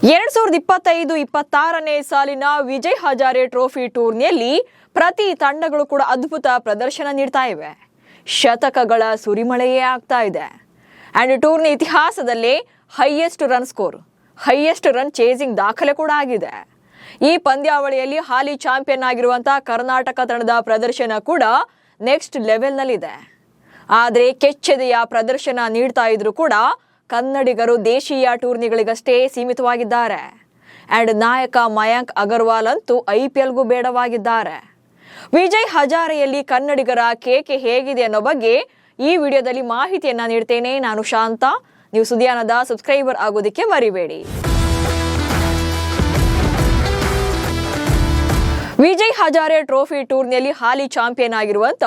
2025-26ನೇ ಸಾಲಿನ ವಿಜಯ್ ಹಜಾರೆ ಟ್ರೋಫಿ ಟೂರ್ನಿಯಲ್ಲಿ ಪ್ರತಿ ತಂಡಗಳು ಕೂಡ ಅದ್ಭುತ ಪ್ರದರ್ಶನ ನೀಡ್ತಾ ಇವೆ. ಶತಕಗಳ ಸುರಿಮಳೆಯೇ ಆಗ್ತಾ ಇದೆ. ಅಂಡ್ ಟೂರ್ನಿ ಇತಿಹಾಸದಲ್ಲೇ highest run score, highest run chasing ದಾಖಲೆ ಕೂಡ ಆಗಿದೆ. ಈ ಪಂದ್ಯಾವಳಿಯಲ್ಲಿ ಹಾಲಿ ಚಾಂಪಿಯನ್ ಆಗಿರುವಂತಹ ಕರ್ನಾಟಕ ತಂಡದ ಪ್ರದರ್ಶನ ಕೂಡ ನೆಕ್ಸ್ಟ್ ಲೆವೆಲ್ನಲ್ಲಿದೆ. ಆದರೆ ಕೆಚ್ಚೆದೆಯ ಪ್ರದರ್ಶನ ನೀಡ್ತಾ ಇದ್ರು ಕೂಡ ಕನ್ನಡಿಗರು ದೇಶೀಯ ಟೂರ್ನಿಗಳಿಗಷ್ಟೇ ಸೀಮಿತವಾಗಿದ್ದಾರೆ. ಅಂಡ್ ನಾಯಕ ಮಯಾಂಕ್ ಅಗರ್ವಾಲ್ ಅಂತೂ IPLಗೂ ಬೇಡವಾಗಿದ್ದಾರೆ. ವಿಜಯ್ ಹಜಾರೆಯಲ್ಲಿ ಕನ್ನಡಿಗರ ಕೇಕೆ ಹೇಗಿದೆ ಅನ್ನೋ ಬಗ್ಗೆ ಈ ವಿಡಿಯೋದಲ್ಲಿ ಮಾಹಿತಿಯನ್ನ ನೀಡ್ತೇನೆ. ನಾನು ಶಾಂತ. ನೀವು ಸುದ್ದಿಯಾನದ ಸಬ್ಸ್ಕ್ರೈಬರ್ ಆಗೋದಕ್ಕೆ ಮರಿಬೇಡಿ. ವಿಜಯ್ ಹಜಾರೆ ಟ್ರೋಫಿ ಟೂರ್ನಿಯಲ್ಲಿ ಹಾಲಿ ಚಾಂಪಿಯನ್ ಆಗಿರುವಂತ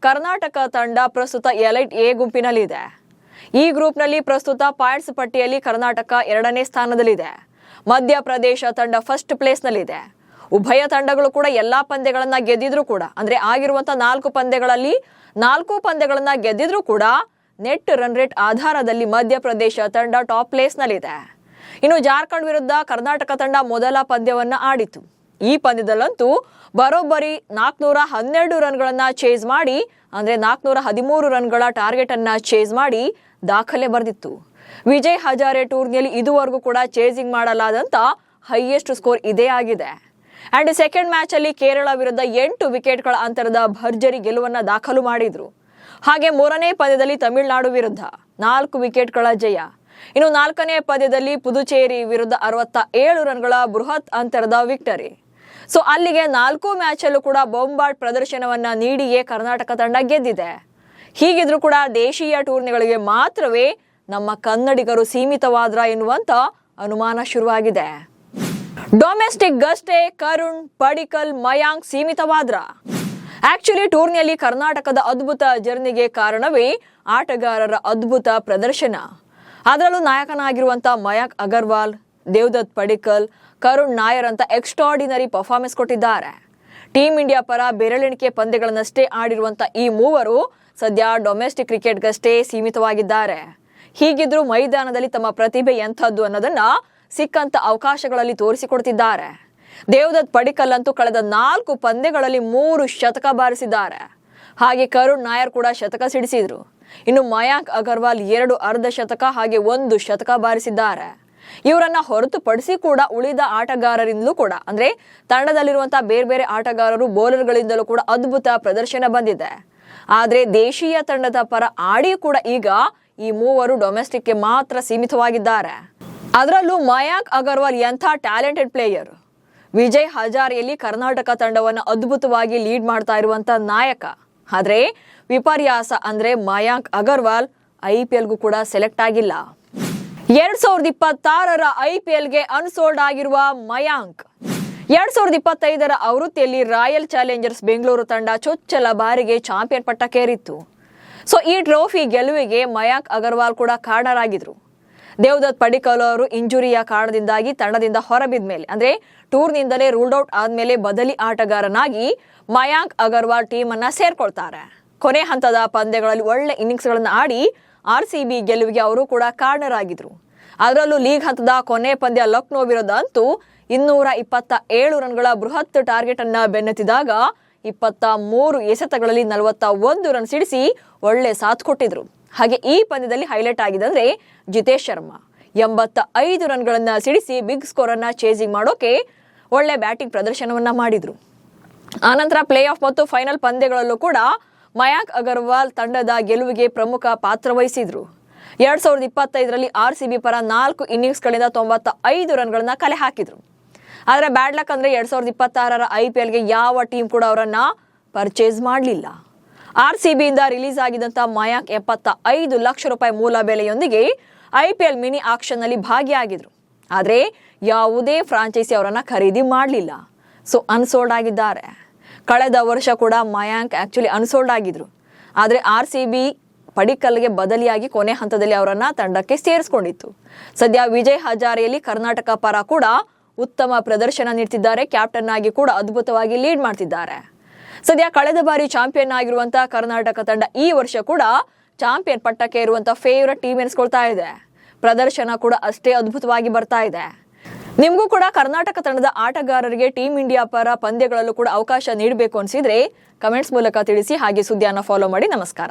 ಕರ್ನಾಟಕ ತಂಡ ಪ್ರಸ್ತುತ ಎಲೈಟ್ ಎ ಗುಂಪಿನಲ್ಲಿದೆ. ಈ ಗ್ರೂಪ್ನಲ್ಲಿ ಪ್ರಸ್ತುತ ಪಾಯಿಂಟ್ಸ್ ಪಟ್ಟಿಯಲ್ಲಿ ಕರ್ನಾಟಕ 2ನೇ ಸ್ಥಾನದಲ್ಲಿದೆ. ಮಧ್ಯಪ್ರದೇಶ ತಂಡ ಫಸ್ಟ್ ಪ್ಲೇಸ್ನಲ್ಲಿದೆ. ಉಭಯ ತಂಡಗಳು ಕೂಡ ಎಲ್ಲಾ ಪಂದ್ಯಗಳನ್ನ ಗೆದ್ದಿದ್ರು ಕೂಡ, ಅಂದ್ರೆ ಆಗಿರುವಂತಹ 4 ಪಂದ್ಯಗಳಲ್ಲಿ 4 ಪಂದ್ಯಗಳನ್ನ ಗೆದ್ದಿದ್ರು ಕೂಡ ನೆಟ್ ರನ್ ರೇಟ್ ಆಧಾರದಲ್ಲಿ ಮಧ್ಯಪ್ರದೇಶ ತಂಡ ಟಾಪ್ ಪ್ಲೇಸ್ನಲ್ಲಿದೆ. ಇನ್ನು ಜಾರ್ಖಂಡ್ ವಿರುದ್ಧ ಕರ್ನಾಟಕ ತಂಡ ಮೊದಲ ಪಂದ್ಯವನ್ನ ಆಡಿತು. ಈ ಪಂದ್ಯದಲ್ಲಂತೂ ಬರೋಬ್ಬರಿ 412 ರನ್ಗಳನ್ನ ಚೇಸ್ ಮಾಡಿ, ಅಂದ್ರೆ 413 ರನ್ಗಳ ಟಾರ್ಗೆಟ್ ಅನ್ನ ಚೇಸ್ ಮಾಡಿ ದಾಖಲೆ ಬರೆದಿತ್ತು. ವಿಜಯ್ ಹಜಾರೆ ಟೂರ್ನಿಯಲ್ಲಿ ಇದುವರೆಗೂ ಕೂಡ ಚೇಸಿಂಗ್ ಮಾಡಲಾದಂತ ಹೈಯೆಸ್ಟ್ ಸ್ಕೋರ್ ಇದೇ ಆಗಿದೆ. ಅಂಡ್ ಸೆಕೆಂಡ್ ಮ್ಯಾಚ್ ಅಲ್ಲಿ ಕೇರಳ ವಿರುದ್ಧ 8 ವಿಕೆಟ್ಗಳ ಅಂತರದ ಭರ್ಜರಿ ಗೆಲುವನ್ನ ದಾಖಲು ಮಾಡಿದ್ರು. ಹಾಗೆ 3ನೇ ಪಂದ್ಯದಲ್ಲಿ ತಮಿಳುನಾಡು ವಿರುದ್ಧ 4 ವಿಕೆಟ್ಗಳ ಜಯ. ಇನ್ನು 4ನೇ ಪಂದ್ಯದಲ್ಲಿ ಪುದುಚೇರಿ ವಿರುದ್ಧ 67 ರನ್ಗಳ ಬೃಹತ್ ಅಂತರದ ವಿಕ್ಟರಿ. ಸೊ ಅಲ್ಲಿಗೆ 4 ಮ್ಯಾಚ್ ಅಲ್ಲೂ ಕೂಡ ಬೊಂಬಾಟ್ ಪ್ರದರ್ಶನವನ್ನ ನೀಡಿಯೇ ಕರ್ನಾಟಕ ತಂಡ ಗೆದ್ದಿದೆ. ಹೀಗಿದ್ರೂ ಕೂಡ ದೇಶೀಯ ಟೂರ್ನಿಗಳಿಗೆ ಮಾತ್ರವೇ ನಮ್ಮ ಕನ್ನಡಿಗರು ಸೀಮಿತವಾದ್ರ ಎನ್ನುವಂತ ಅನುಮಾನ ಶುರುವಾಗಿದೆ. ಡೊಮೆಸ್ಟಿಕ್ ಗಷ್ಟೇ ಕರುಣ್, ಪಡಿಕ್ಕಲ್, ಮಯಾಂಕ್ ಸೀಮಿತವಾದ್ರ? ಆಕ್ಚುಲಿ ಟೂರ್ನಿಯಲ್ಲಿ ಕರ್ನಾಟಕದ ಅದ್ಭುತ ಜರ್ನಿಗೆ ಕಾರಣವೇ ಆಟಗಾರರ ಅದ್ಭುತ ಪ್ರದರ್ಶನ. ಅದರಲ್ಲೂ ನಾಯಕನಾಗಿರುವಂತ ಮಯಾಂಕ್ ಅಗರ್ವಾಲ್, ದೇವದತ್ ಪಡಿಕ್ಕಲ್, ಕರುಣ್ ನಾಯರ್ ಅಂತ ಎಕ್ಸ್ಟ್ರಾರ್ಡಿನರಿ ಪರ್ಫಾರ್ಮೆನ್ಸ್ ಕೊಟ್ಟಿದ್ದಾರೆ. ಟೀಂ ಇಂಡಿಯಾ ಪರ ಬೆರಳೆಣಿಕೆ ಪಂದ್ಯಗಳನ್ನಷ್ಟೇ ಆಡಿರುವಂತ ಈ ಮೂವರು ಸದ್ಯ ಡೊಮೆಸ್ಟಿಕ್ ಕ್ರಿಕೆಟ್ಗಷ್ಟೇ ಸೀಮಿತವಾಗಿದ್ದಾರೆ. ಹೀಗಿದ್ರೂ ಮೈದಾನದಲ್ಲಿ ತಮ್ಮ ಪ್ರತಿಭೆ ಎಂಥದ್ದು ಅನ್ನೋದನ್ನ ಸಿಕ್ಕಂತ ಅವಕಾಶಗಳಲ್ಲಿ ತೋರಿಸಿಕೊಡ್ತಿದ್ದಾರೆ. ದೇವದತ್ ಪಡಿಕ್ಕಲ್ ಅಂತೂ ಕಳೆದ 4 ಪಂದ್ಯಗಳಲ್ಲಿ 3 ಶತಕ ಬಾರಿಸಿದ್ದಾರೆ. ಹಾಗೆ ಕರುಣ್ ನಾಯರ್ ಕೂಡ ಶತಕ ಸಿಡಿಸಿದ್ರು. ಇನ್ನು ಮಯಾಂಕ್ ಅಗರ್ವಾಲ್ 2 ಅರ್ಧ ಶತಕ ಹಾಗೆ 1 ಶತಕ ಬಾರಿಸಿದ್ದಾರೆ. ಇವರನ್ನ ಹೊರತುಪಡಿಸಿ ಕೂಡ ಉಳಿದ ಆಟಗಾರರಿಂದಲೂ ಕೂಡ, ಅಂದ್ರೆ ತಂಡದಲ್ಲಿರುವಂತಹ ಬೇರೆ ಬೇರೆ ಆಟಗಾರರು ಬೌಲರ್ಗಳಿಂದಲೂ ಕೂಡ ಅದ್ಭುತ ಪ್ರದರ್ಶನ ಬಂದಿದೆ. ಆದ್ರೆ ದೇಶೀಯ ತಂಡದ ಪರ ಆಡಿ ಕೂಡ ಈಗ ಈ ಮೂವರು ಡೊಮೆಸ್ಟಿಕ್ಗೆ ಮಾತ್ರ ಸೀಮಿತವಾಗಿದ್ದಾರೆ. ಅದರಲ್ಲೂ ಮಯಾಂಕ್ ಅಗರ್ವಾಲ್ ಎಂಥ ಟ್ಯಾಲೆಂಟೆಡ್ ಪ್ಲೇಯರ್. ವಿಜಯ್ ಹಜಾರೆಯಲ್ಲಿ ಕರ್ನಾಟಕ ತಂಡವನ್ನು ಅದ್ಭುತವಾಗಿ ಲೀಡ್ ಮಾಡ್ತಾ ಇರುವಂತ ನಾಯಕ. ಆದ್ರೆ ವಿಪರ್ಯಾಸ ಅಂದ್ರೆ ಮಯಾಂಕ್ ಅಗರ್ವಾಲ್ IPLಗೂ ಕೂಡ ಸೆಲೆಕ್ಟ್ ಆಗಿಲ್ಲ. 2026ರ IPLಗೆ ಅನ್ಸೋಲ್ಡ್ ಆಗಿರುವ ಮಯಾಂಕ್ 2025ರ ಆವೃತ್ತಿಯಲ್ಲಿ ರಾಯಲ್ ಚಾಲೆಂಜರ್ಸ್ ಬೆಂಗಳೂರು ತಂಡ ಚೊಚ್ಚಲ ಬಾರಿಗೆ ಚಾಂಪಿಯನ್ ಪಟ್ಟಕ್ಕೇರಿತ್ತು. ಸೊ ಈ ಟ್ರೋಫಿ ಗೆಲುವಿಗೆ ಮಯಾಂಕ್ ಅಗರ್ವಾಲ್ ಕೂಡ ಕಾರಣರಾಗಿದ್ರು. ದೇವದತ್ ಪಡಿಕ್ಕಲ್ ಅವರು ಇಂಜುರಿಯ ಕಾರಣದಿಂದಾಗಿ ತಂಡದಿಂದ ಹೊರಬಿದ್ದ ಮೇಲೆ, ಅಂದ್ರೆ ಟೂರ್ನಿಂದಲೇ ರೂಲ್ಡ್ ಔಟ್ ಆದ್ಮೇಲೆ ಬದಲಿ ಆಟಗಾರನಾಗಿ ಮಯಾಂಕ್ ಅಗರ್ವಾಲ್ ಟೀಮ್ ಅನ್ನ ಸೇರ್ಕೊಳ್ತಾರೆ. ಕೊನೆ ಹಂತದ ಪಂದ್ಯಗಳಲ್ಲಿ ಒಳ್ಳೆ ಇನ್ನಿಂಗ್ಸ್ ಗಳನ್ನ ಆಡಿ RCB ಗೆಲುವಿಗೆ ಅವರು ಕೂಡ ಕಾರಣರಾಗಿದ್ರು. ಅದರಲ್ಲೂ ಲೀಗ್ ಹಂತದ ಕೊನೆ ಪಂದ್ಯ ಲಕ್ನೋ ವಿರುದ್ಧ ಅಂತೂ 227 ರನ್ಗಳ ಬೃಹತ್ ಟಾರ್ಗೆಟ್ ಅನ್ನ ಬೆನ್ನತ್ತಿದಾಗ 23 ಎಸೆತಗಳಲ್ಲಿ 41 ರನ್ ಸಿಡಿಸಿ ಒಳ್ಳೆ ಸಾಥ್ ಕೊಟ್ಟಿದ್ರು. ಹಾಗೆ ಈ ಪಂದ್ಯದಲ್ಲಿ ಹೈಲೈಟ್ ಆಗಿದಂದ್ರೆ ಜಿತೇಶ್ ಶರ್ಮಾ 85 ರನ್ಗಳನ್ನ ಸಿಡಿಸಿ ಬಿಗ್ ಸ್ಕೋರ್ ಅನ್ನ ಚೇಸಿಂಗ್ ಮಾಡೋಕೆ ಒಳ್ಳೆ ಬ್ಯಾಟಿಂಗ್ ಪ್ರದರ್ಶನವನ್ನ ಮಾಡಿದ್ರು. ಆನಂತರ ಪ್ಲೇ ಆಫ್ ಮತ್ತು ಫೈನಲ್ ಪಂದ್ಯಗಳಲ್ಲೂ ಕೂಡ ಮಯಾಂಕ್ ಅಗರ್ವಾಲ್ ತಂಡದ ಗೆಲುವಿಗೆ ಪ್ರಮುಖ ಪಾತ್ರ ವಹಿಸಿದ್ರು. 2025ರಲ್ಲಿ RCB ಪರ 4 ಇನ್ನಿಂಗ್ಸ್ಗಳಿಂದ 95 ರನ್ಗಳನ್ನ ಕಲೆ ಹಾಕಿದ್ರು. ಆದ್ರೆ ಬ್ಯಾಡ್ ಲಕ್ ಅಂದ್ರೆ 2026ರ IPLಗೆ ಯಾವ ಟೀಮ್ ಕೂಡ ಅವರನ್ನ ಪರ್ಚೇಸ್ ಮಾಡಲಿಲ್ಲ. RCB ಇಂದ ರಿಲೀಸ್ ಆಗಿದ್ದಂತ ಮಯಾಂಕ್ 75 ಲಕ್ಷ ರೂಪಾಯಿ ಮೂಲ ಬೆಲೆಯೊಂದಿಗೆ IPL ಮಿನಿ ಆಕ್ಷನ್ ನಲ್ಲಿ ಭಾಗಿಯಾಗಿದ್ರು. ಆದ್ರೆ ಯಾವುದೇ ಫ್ರಾಂಚೈಸಿ ಅವರನ್ನ ಖರೀದಿ ಮಾಡಲಿಲ್ಲ. ಸೊ ಅನ್ಸೋಲ್ಡ್ ಆಗಿದ್ದಾರೆ. ಕಳೆದ ವರ್ಷ ಕೂಡ ಮಯಾಂಕ್ ಆಕ್ಚುಲಿ ಅನ್ಸೋಲ್ಡ್ ಆಗಿದ್ರು. ಆದ್ರೆ RCB ಪಡಿಕ್ಕಲ್ಗೆ ಬದಲಿಯಾಗಿ ಕೊನೆ ಹಂತದಲ್ಲಿ ಅವರನ್ನ ತಂಡಕ್ಕೆ ಸೇರಿಸಿಕೊಂಡಿತ್ತು. ಸದ್ಯ ವಿಜಯ್ ಹಜಾರೆಯಲ್ಲಿ ಕರ್ನಾಟಕ ಪರ ಕೂಡ ಉತ್ತಮ ಪ್ರದರ್ಶನ ನೀಡ್ತಿದ್ದಾರೆ. ಕ್ಯಾಪ್ಟನ್ ಆಗಿ ಕೂಡ ಅದ್ಭುತವಾಗಿ ಲೀಡ್ ಮಾಡ್ತಿದ್ದಾರೆ. ಸದ್ಯ ಕಳೆದ ಬಾರಿ ಚಾಂಪಿಯನ್ ಆಗಿರುವಂತಹ ಕರ್ನಾಟಕ ತಂಡ ಈ ವರ್ಷ ಕೂಡ ಚಾಂಪಿಯನ್ ಪಟ್ಟಕ್ಕೆ ಇರುವಂತಹ ಫೇವರೇಟ್ ಟೀಮ್ ಎನಿಸ್ಕೊಳ್ತಾ ಇದೆ. ಪ್ರದರ್ಶನ ಕೂಡ ಅಷ್ಟೇ ಅದ್ಭುತವಾಗಿ ಬರ್ತಾ ಇದೆ. ನಿಮಗೂ ಕೂಡ ಕರ್ನಾಟಕ ತಂಡದ ಆಟಗಾರರಿಗೆ ಟೀಂ ಇಂಡಿಯಾ ಪರ ಪಂದ್ಯಗಳಲ್ಲೂ ಕೂಡ ಅವಕಾಶ ನೀಡಬೇಕು ಅನಿಸಿದ್ರೆ ಕಮೆಂಟ್ಸ್ ಮೂಲಕ ತಿಳಿಸಿ. ಹಾಗೆ ಸುದ್ದಿಯನ್ನು ಫಾಲೋ ಮಾಡಿ. ನಮಸ್ಕಾರ.